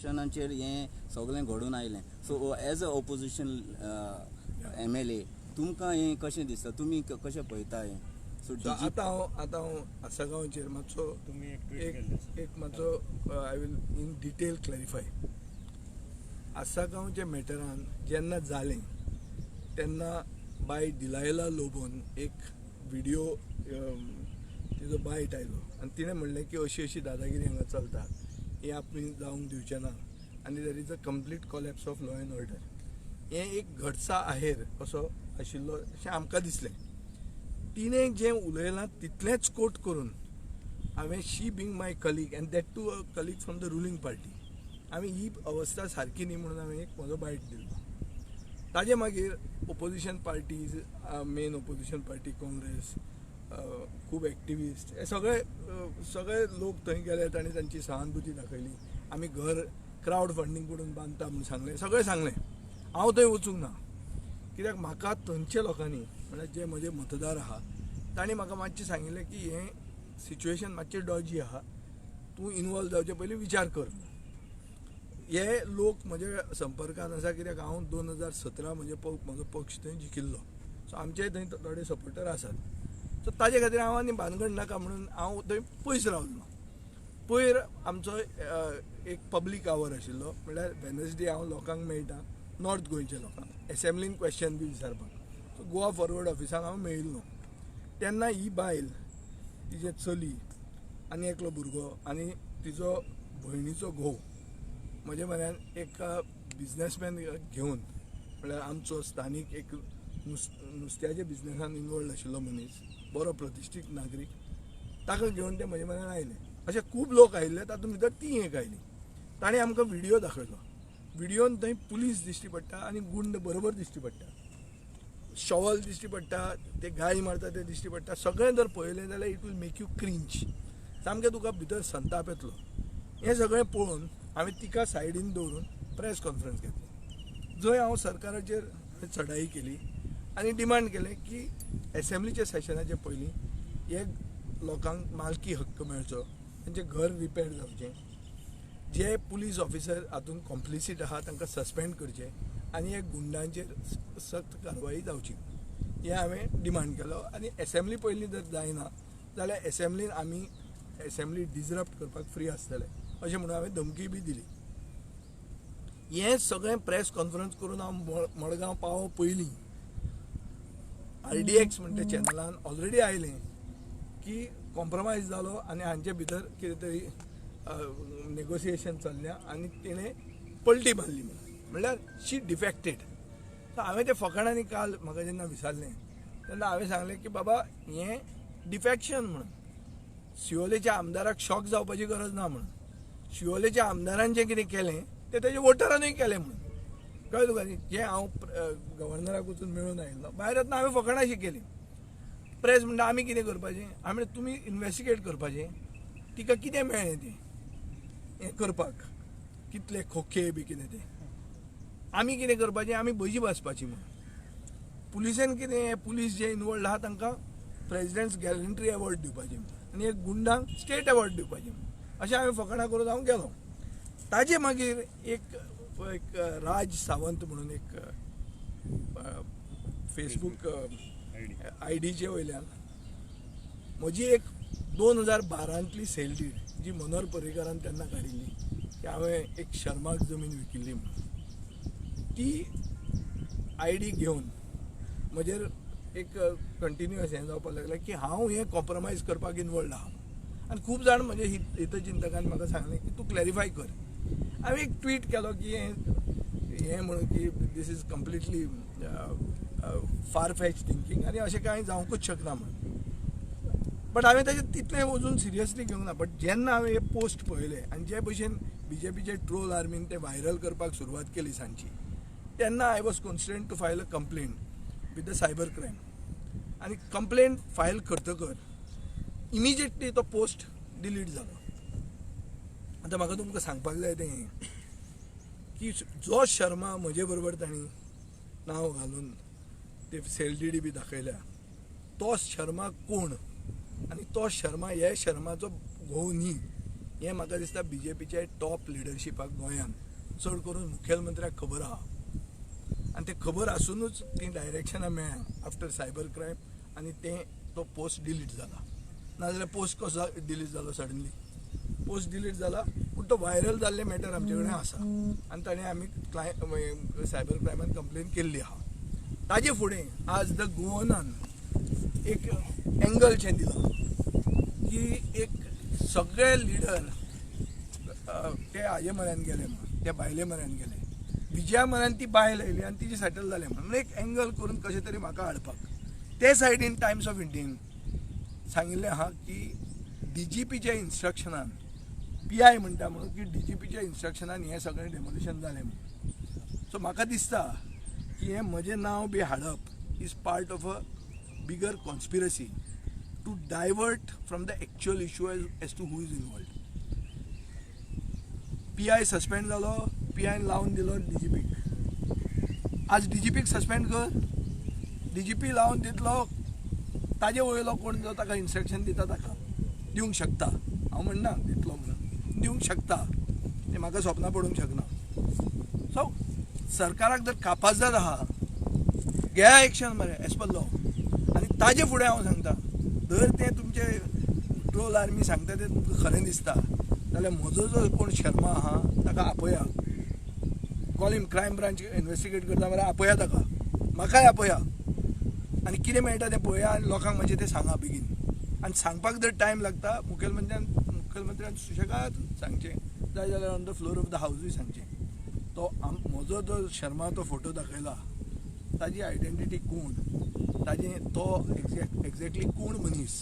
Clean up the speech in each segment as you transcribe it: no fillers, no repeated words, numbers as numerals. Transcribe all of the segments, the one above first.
इलेक्शनाचेर हें सगळें घडून आयलें. So as a opposition MLA तुमकां हें कशें दिसता, तुमी कशें पळयता हें? सो आतां हांव आसागांवचेर मातसो एक मातसो I will in detail clarify. आसागांवच्या मॅटरान जेन्ना जालें तेन्ना बाय डिलायला लोबोन एक व्हिडिओ तिजो बायट आयलो आनी तिणें म्हणलें की अशी दादागिरी हांगा चलता, हें आमी जावंक दिवचें ना आनी there is a complete collapse of law and order. हें एक घडसा आहेर असो आशिल्लो अशें आमकां दिसलें. तिणें जें उलयलां तितलेंच कोट करून हांवें she being my colleague and that too a colleague from the ruling party, हांवें ही अवस्था सारकी न्ही म्हणून हांवें एक म्हजो बायट दिलो. ताजे मागीर opposition parties, main opposition party Congress, खूब एक्टिविस्ट, हे सगळे लोक थंय गेले, तांणी तांची सहानुभूती दाखयली. आमी घर क्रावड फंडींग करून बांदता म्हणून सांगलें, सगळें सांगलें. हांव थंय वचूंक ना, कित्याक म्हाका थंयच्या लोकांनी म्हळ्यार जे म्हजे मतदार आहा तांणी म्हाका मातशें सांगिल्लें की हें सिच्युएशन मातशें डॉजी आहा, तूं इनवॉल्व जावचे पयलीं विचार कर. हे लोक म्हजे संपर्कान आसा, कित्याक हांव 2017 म्हजो पक्ष थंय जिखिल्लो. सो आमचे थंय थोडे सपोर्टर आसात. सो ताजे खातीर हांव आनी भानगड नाका म्हणून हांव थंय पयस रावलो. पयर आमचो एक पब्लीक आवर आशिल्लो, म्हणल्यार वेनसडे हांव लोकांक मेळटा, नॉर्थ गोंयच्या लोकांक एसेंब्लीन क्वेश्चन बी विचारपाक. सो गोवा फॉरवर्ड ऑफिसाक हांव मेळिल्लो. तेन्ना ही बायल, तिजे चली आनी एकलो भुरगो आनी तिजो भयणीचो घोव म्हजे म्हऱ्यान एक बिजनेसमॅन घेवन, म्हळ्यार आमचो स्थानीक एक नुस्त्याच्या बिजनेसान इनवॉल्ड आशिल्लो मनीस, बरो प्रतिश्ठीत नागरीक, ताका घेवन ते म्हजे म्हऱ्यान आयले. अशे खूब लोक आयिल्ले, तातूंत भितर ती एक आयली. ताणें आमकां व्हिडिओ दाखयलो. व्हिडिओन थंय पुलीस दिश्टी पडटा आनी गुंड बरोबर दिश्टी पडटा, शॉवल दिश्टी पडटा, ते गाळी मारता ते दिश्टी पडटा. सगळें जर पळयलें जाल्यार it will make you cringe, सामकें तुका भितर संताप येतलो. हें सगळें पळोवन हांवें तिका सायडीन दवरून प्रेस कॉन्फरन्स घेतली, जंय हांव सरकाराचेर चडाई केली आनी डिमांड केलें की एसेंब्लीच्या सेशनाचे पयलीं हे लोकांक मालकी हक्क मेळचो, तांचें घर रिपेर जावचें, जे पुलीस ऑफिसर हातूंत कॉम्प्लिसीट आहा तांकां सस्पेंड करचें आनी हे गुंडांचेर सक्त कारवाई जावची, हें हांवें डिमांड केलो. आनी एसेंब्ली पयलीं जर जायना जाल्यार एसेंब्लीन आमी एसेंब्ली डिसरप्ट करपाक फ्री आसतले अशें म्हणून हांवें धमकी बी दिली. हें सगळें प्रेस कॉन्फरन्स करून हांव मडगांव पावो पयलीं RDX म्हणटा चॅनलान ऑलरेडी आयलें की कॉम्प्रमायज जालो आनी हांचे भितर कितें तरी नेगोसिएशन चल्ल्या आनी तिणें पलटी मारली म्हणल्यार शी डिफेक्टेड. सो हांवें ते फकाणांनी काल म्हाका जेन्ना विचारलें तेन्ना हांवें सांगलें की बाबा हें डिफेक्शन म्हणून, शिवोलेच्या आमदाराक शॉक जावपाची गरज ना म्हणून, शिवोलेच्या आमदारान जें कितें केलें तें तेज्या वोटरांनूय केलें म्हणून, कळ्ळें तुका न्ही. जें हांव गव्हर्नराक वचून मेळून आयिल्लो, भायर येतना हांवें फकाणां अशी केली. प्रेस म्हणटा आमी कितें करपाचें, आमी तुमी इन्वेस्टिगेट करपाचें, तिका कितें मेळ्ळें तें हें करपाक, कितले खोके बी कितें तें, आमी कितें करपाचें, आमी भजी भाजपाची म्हणून. पुलिसेन कितें, पुलीस जे इनवॉल्ड आहा तांकां प्रेसिडेंट्स गॅलंट्री अवॉर्ड दिवपाचें आनी एक गुंडांक स्टेट अवॉर्ड दिवपाचें अशें हांवें फकाणां करून हांव गेलो. ताजे मागीर एक राज सावंत म्हणून एक फेसबूक आयडीचे वयल्यान म्हजी एक 2012तली सेल डीड जी मनोहर पर्रीकारान तेन्ना काडिल्ली, की हांवें एक शर्माक जमीन विकिल्ली म्हणून, ती आयडी घेवन म्हजेर एक कंटिन्युअस हें जावपाक लागलें की हांव हें कॉम्प्रमायज करपाक इनवॉल्ड आहा. आनी खूब जाण म्हजे हितचिंतकान म्हाका सांगलें की तूं क्लॅरिफाय कर. हांवें एक ट्वीट केलो की हें म्हणून की दीस इज कंप्लिटली फार फॅच थिंकींग आनी अशें कांय जावंकूच शकना म्हणून. बट हांवें ताजें तितलें वचून सिरियसली घेवंक ना. बट जेन्ना हांवें हे पोस्ट पळयले आनी जे भशेन BJPचे ट्रोल आर्मीन ते व्हायरल करपाक सुरवात केली सांजची, तेन्ना I was constant to file a complaint with the cyber crime. आनी कंप्लेंट फायल करतकर इमिजिएटली तो पोस्ट डिलीट जालो. आतां म्हाका तुमकां सांगपाक जाय तें की जो शर्मा म्हजे बरोबर तांणी नांव घालून ते सेल डीडी बी दाखयल्या, तो शर्मा कोण आनी तो शर्मा हे शर्माचो घोव न्ही, हें म्हाका दिसता BJPच्या टॉप लिडरशिपाक गोंयांत चड करून मुखेलमंत्र्याक खबर आहा आनी ते खबर आसुनूच ती डायरेक्शनां मेळ्ळ्या आफ्टर सायबर क्रायम आनी तो पोस्ट डिलीट जाला. नाजाल्यार पोस्ट कसो डिलीट जालो सडनली? पोस्ट डिलीट जाला पूण तो व्हायरल जाल्ले मॅटर आमचे कडेन आसा आनी ताणें आमी सायबर क्रायमान कंप्लेन केल्ली आहा. ताजे फुडें आज द गोवनान एक एंगलचें दिलां की एक सगळे लिडर ते हाजे म्हऱ्यान गेले म्हणून, ते बायले म्हऱ्यान गेले, विजया म्हऱ्यान ती बायल आयली आनी तिचे सेटल जाले म्हणून एक एंगल करून कशें तरी म्हाका हाडपाक. ते सायडीन टायम्स ऑफ इंडियेन सांगिल्लें आहा की DGPच्या इन्स्ट्रक्शनान PI म्हणटा म्हणून की DGPच्या इन्स्ट्रक्शनान हें सगळें डेमोलिशन जालें म्हणून. सो म्हाका दिसता की हें म्हजें नांव बी हाडप is part of a bigger conspiracy to divert from the actual issue as to who is involved. PI suspend जालो, PI लावन दिलो DGPक. आज DGPक सस्पेंड कर, DGP लावन दितलो, ताजे वयलो कोण जो ताका इन्स्ट्रक्शन दिता ताका दिवंक शकता. हांव म्हणना दितलो म्हणून, दिवंक शकता, ते म्हाका सपना पडूंक शकना. सो सरकाराक जर कापाजत आहा घेया एक्शन मरे एज पर लॉ. आनी ताजे फुडें हांव सांगता, जर ते तुमचे ट्रोल आर्मी सांगता ते तुमकां खरें दिसता जाल्यार म्हजो जो कोण शर्मा आहा ताका आपया. कॉल हिम क्रायम ब्रांच इन्वेस्टिगेट करता मरे, आपया ताका, म्हाकाय आपया आनी कितें मेळटा तें पळया आनी लोकांक मातशें तें सांगा बेगीन. आनी सांगपाक जर टायम लागता मुखेलमंत्र्यान सुशेगाद सांगचें, जाय जाल्यार on the floor of the हावजूय सांगचें. तो म्हजो जो शर्मा तो फोटो दाखयला ताजी आयडेंटिटी कोण, तो एक्झॅक्टली कोण मनीस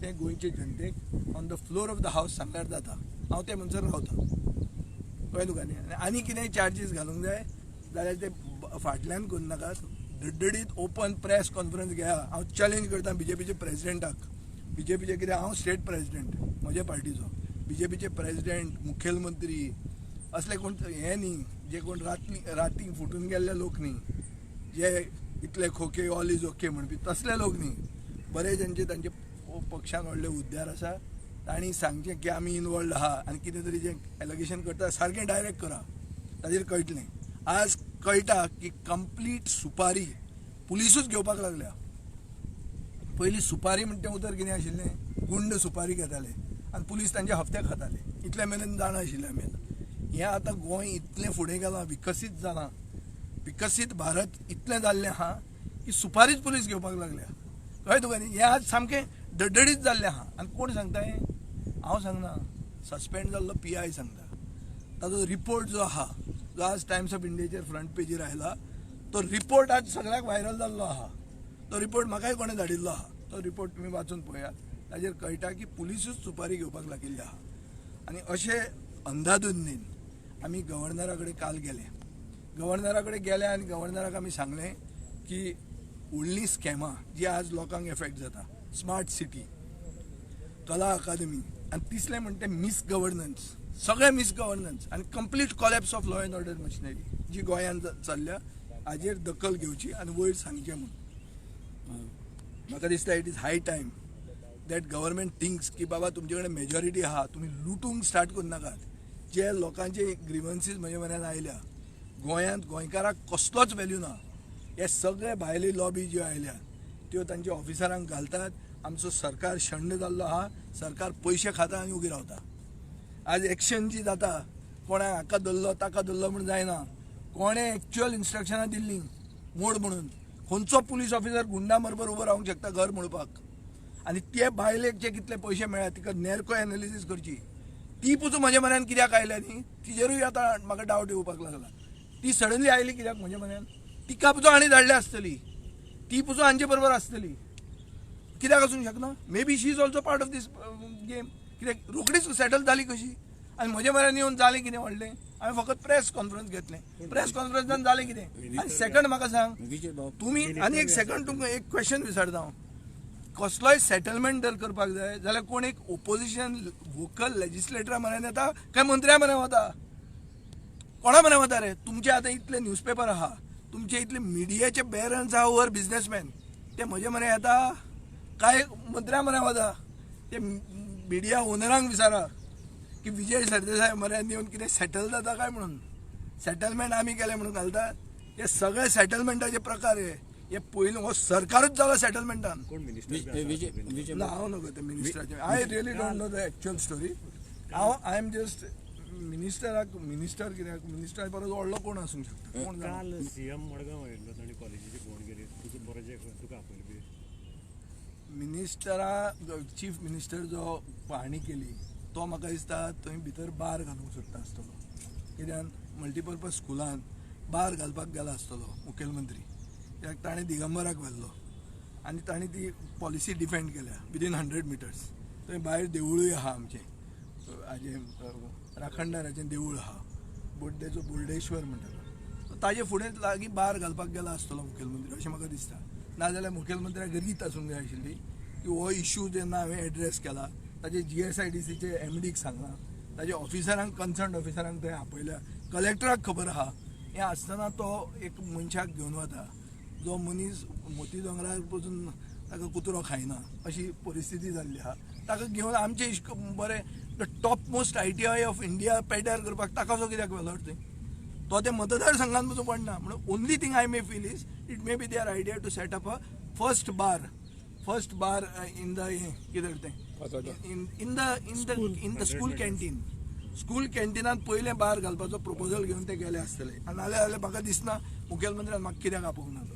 तें गोंयचे जनतेक on the floor of the हावस सांगल्यार जाता. हांव ते म्हणसर रावता, कळ्ळें तुका न्ही. आनी कितेंय चार्जीस घालूंक जाय जाल्यार ते फाटल्यान करूं नाकात. धडधडीत ओपन प्रेस कॉन्फरन्स घेया. हांव चॅलेंज करता BJPचे प्रेजिडेंटाक. BJPचे कितें हांव स्टेट प्रेजिडेंट म्हज्या पार्टीचो, BJPचे प्रेजिडेंट, मुखेलमंत्री असले कोण हे न्ही जे कोण राती फुटून गेल्ले लोक न्ही, जे इतले खोके ऑल इज ओके म्हणपी तसले लोक न्ही. बरे तांचे पक्षान व्हडले हुद्द्यार आसा, तांणी सांगचें की आमी इनवॉल्ड आहा आनी कितें तरी जें एलिगेशन करता सारकें डायरेक्ट करा. ताजेर कळटलें. आज कळटा की कंप्लीट सुपारी पुलिसूच घेवपाक लागल्या. पयलीं सुपारी म्हणटा तें उतर कितें आशिल्लें, गुंड सुपारी घेताले आनी पुलीस तांचे हप्ते खाताले. इतले मेरेन जाणा आशिल्लें आमी. हें आतां गोंय इतलें फुडें गेलां, विकसीत जालां, विकसीत भारत इतलें जाल्लें आहा की सुपारीच पुलीस घेवपाक लागल्या. कळ्ळें तुका न्ही. हें आज सामकें धडधडीत जाल्लें आहा. आनी कोण सांगता हें? हांव सांगना, सस्पेंड जाल्लो PI सांगता. ताजो रिपोर्ट जो आहा, जो आज टायम्स ऑफ इंडियाचेर फ्रंट पेजीर आयला, तो रिपोर्ट आज सगळ्याक व्हायरल जाल्लो आहा. तो रिपोर्ट म्हाकाय कोणें धाडिल्लो आहा. तो रिपोर्ट तुमी वाचून पळयात. ताजेर कळटा की पुलिसूच सुपारी घेवपाक लागिल्ली आहा. आनी अशे अंधाधुंदीन आमी गव्हर्नरा कडेन काल गेले. गव्हर्नरा कडेन गेले आनी गव्हर्नराक आमी सांगलें की व्हडलीं स्कॅमां जी आज लोकांक एफेक्ट जाता, स्मार्ट सिटी, कला अकादमी आनी तिसरें म्हणटा मिस गव्हर्नन्स, सगळें मिस गव्हर्नन्स आनी complete collapse of law and order machinery जी गोंयांत चल्ल्या, हाजेर दखल घेवची आनी वयर सांगचें म्हणून. म्हाका दिसता it is hi time that government thinks की बाबा तुमचे कडेन मेजॉरिटी आहा, तुमी लुटूंक स्टार्ट करूं नाकात. जे लोकांचे ग्रिवन्सीस म्हजे म्हऱ्यान आयल्या, गोंयांत गोंयकाराक कसलोच व्हॅल्यू ना. हे सगळे भायले लॉबी ज्यो आयल्या त्यो तांच्या ऑफिसरांक घालतात. आमचो सरकार शंड जाल्लो आहा, सरकार पयशे खाता आनी उगी रावता. आज एक्शन जी जाता, कोणा हाका धरलो ताका धरलो म्हणून जायना. कोणें एक्च्युअल इन्स्ट्रक्शनां दिल्लीं मोड म्हणून, खंयचो पुलीस ऑफिसर गुंडा बरोबर उबो रावंक शकता घर म्हणपाक. आनी ते भायलेक जे कितले पयशे मेळ्ळ्यात तिका नॅरको एनालिसीस करची. ती पसून म्हज्या म्हऱ्यान कित्याक आयल्या न्ही, तिजेरूय आतां म्हाका डावट येवपाक लागला. ती सडनली आयली कित्याक म्हज्या म्हऱ्यान? तिका पसून आनी धाडली आसतली, ती पसून हांचे बरोबर आसतली. कित्याक आसूंक शकना? May be she is also part of this game. कित्याक रोखडीच सेटल जाली कशी आनी म्हज्या म्हऱ्यान येवन जालें कितें व्हडलें? हांवें फकत प्रेस कॉन्फरन्स घेतलें. प्रेस कॉन्फरन्सान जालें कितें? आनी सेकंड म्हाका सांग, तुमी आनी एक सेकंड तुमकां एक क्वेश्चन विचारता हांव. कसलोय सेटलमेंट जर करपाक जाय जाल्यार कोण एक ओपोजिशन वोकल लेजिस्लेटरा म्हऱ्यान येता काय मंत्र्या म्हऱ्यान वता? कोणा म्हऱ्यान वता रे? तुमचे आतां इतले न्यूजपेपर आहा, तुमचे इतले मिडियाचे बेरन्स आहा ओवर बिझनेसमॅन, ते म्हजे म्हऱ्यान येता काय मंत्र्या म्हऱ्यान वता? ते मिडिया ओनरांक विचारा की विजय सरदेसाय मऱ्यान येवन कितें सेटल जाता काय म्हणून सेटलमेंट आमी केले म्हणून घालतात. हे सगळे सेटलमेंटाचे प्रकार हे पयलीं हो सरकारच जालो सेटलमेंटान. विजय ना हांव नगो ते मिनिस्टराचे I really don't know the actual story. I am just minister कित्याक मिनिस्टर परस व्हडलो कोण आसूंक शकता कोण जाणा. काल सीएम मडगांव आयिल्लो ताणी कॉलेजीची फोन केली तुजो प्रोजेक्ट तुका आपयलो बी मिनिस्टरा चीफ मिनिस्टर जो पाहणी केली तो म्हाका दिसता थंय भितर बार घालूंक सोदता आसतलो. कित्याक मल्टीपर्पज स्कुलांत बार घालपाक गेलो आसतलो मुखेलमंत्री. कित्याक ताणें दिगंबराक व्हेल्लो आनी ताणें ती पॉलिसी डिफेंड केल्या विदीन 100 मिटर्स. थंय भायर देवूळूय आहा आमचें हाजें राखणदाराचें देवूळ आहा बोड्डेचो बोर्डेश्वर म्हणटालो. ताजे फुडें लागीं बार घालपाक गेलो आसतलो मुखेलमंत्री अशें म्हाका दिसता. नाजाल्यार मुखेलमंत्र्याक रीत आसूंक जाय आशिल्ली की हो इश्यू जेन्ना हांवें एड्रेस केला ताजे GSIDCचे MDक सांगला ताजे ऑफिसरांक कन्सर्न ऑफिसरांक थंय आपयल्या कलेक्टराक खबर आहा. हें आसतना तो एक मनशाक घेवन वता जो मनीस मोती दोंगरार पसून ताका कुत्रो खायना अशी परिस्थिती जाल्ली आहा. ताका घेवन आमचे बरें the top most ITI of India पेड्यार करपाक ताका जो कित्याक व्हेलो थंय तो ते मतदारसंघात वचूं पडना. म्हणून only thing I may feel is it may be their idea to set up a first bar in the कितें तें इन द स्कूल कॅन्टीनात पयलें बार घालपाचो प्रपोजल घेवन ते गेले आसतले. नाजाल्यार म्हाका दिसना मुखेलमंत्र्यान म्हाका कित्याक आपोवंक ना तो.